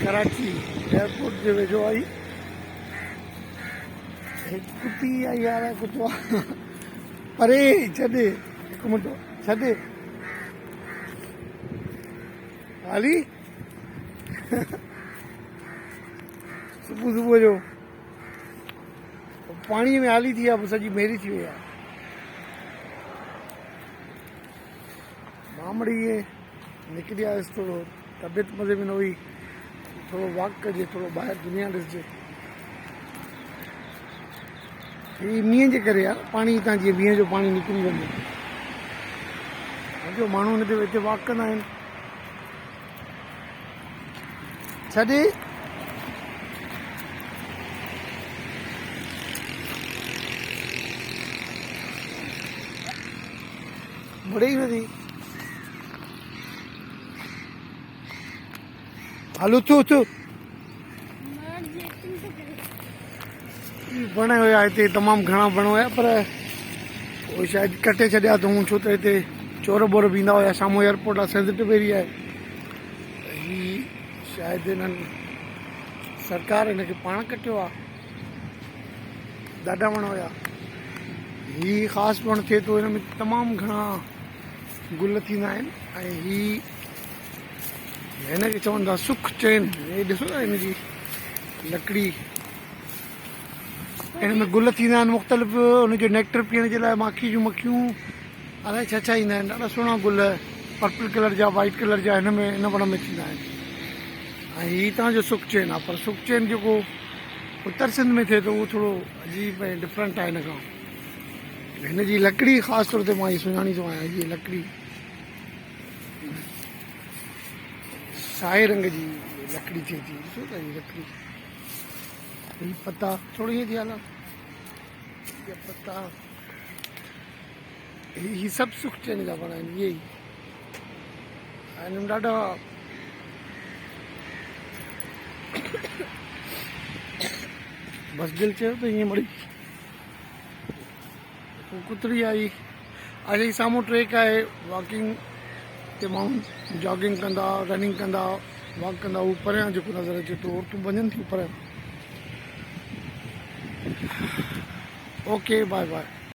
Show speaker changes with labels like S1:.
S1: Karachi airport जे वेझो आई एक कुत्ती आई यार कुत्तो परे छॾ हिकु मिंट छॾ हाली सुबुह सुबुह जो पाणीअ में हाली थी आहे पोइ सॼी मेरी थी वई आहे मामड़ी निकिरी आयुसि थोरो तबियत मज़े में न हुई थोरो वॉक कजे थोरो ॿाहिरि दुनिया ॾिसजे हीअ मींहं जे करे यार पाणी हितां जीअं मींहं जो पाणी निकिरी वञे जो माण्हू हिन ते हिते वॉक कंदा आहिनि छॾे मुड़े ई नथी हलो उथो उथो वण हुया हिते तमामु घणा वण हुया पर उहे शायदि कटे छॾिया अथऊं छो त हिते चोर बोर बि ईंदा हुया साम्हूं एयरपोर्ट आहे सेंसिटिव एरिया आहे हीअ शायदि हिननि सरकार हिनखे पाण कटियो आहे ॾाढा वण हुया हीअ ख़ासि वण थिए थो हिन में तमामु घणा गुल थींदा आहिनि ऐं हीअ हिनखे चवनि था सुख चैन हे ॾिसो था हिनजी लकड़ी हिन में गुल थींदा आहिनि मुख़्तलिफ़ हुनजो नेक्टर पीअण जे लाइ माखी जूं मक्खियूं अलाए छा छा ईंदा आहिनि ॾाढा सुहिणा गुल पर्पल कलर जा वाइट कलर जा हिन में हिन वण में थींदा आहिनि ऐं हीअ तव्हांजो सुख चैन आहे पर सुख चैन जेको उत्तर सिंध में थिए थो उहो थोरो अजीब ऐं डिफरेंट आहे हिन खां हिनजी लकड़ी ख़ासि तौर ते मां हीअ सुञाणी थो आहियां हीअ लकड़ी साए रंग जी लकड़ी थिए थी ॾिसो था हीअ लकड़ी हीअ पता थोरो ईअं थी हला हीअ पता हीअ सभु सुख चैन जा वण आहिनि इहे ई हिन में ॾाढा बसि दिलि चयो त हीअं मड़ी कुतरी आई अॼु ई साम्हूं ट्रेक आहे वॉकिंग ते माण्हू जॉगिंग कंदा रनिंग कंदा वॉक कंदा उहो परियां जेको नज़र अचे थो औरतूं वञनि थियूं परियां ओके बाय बाय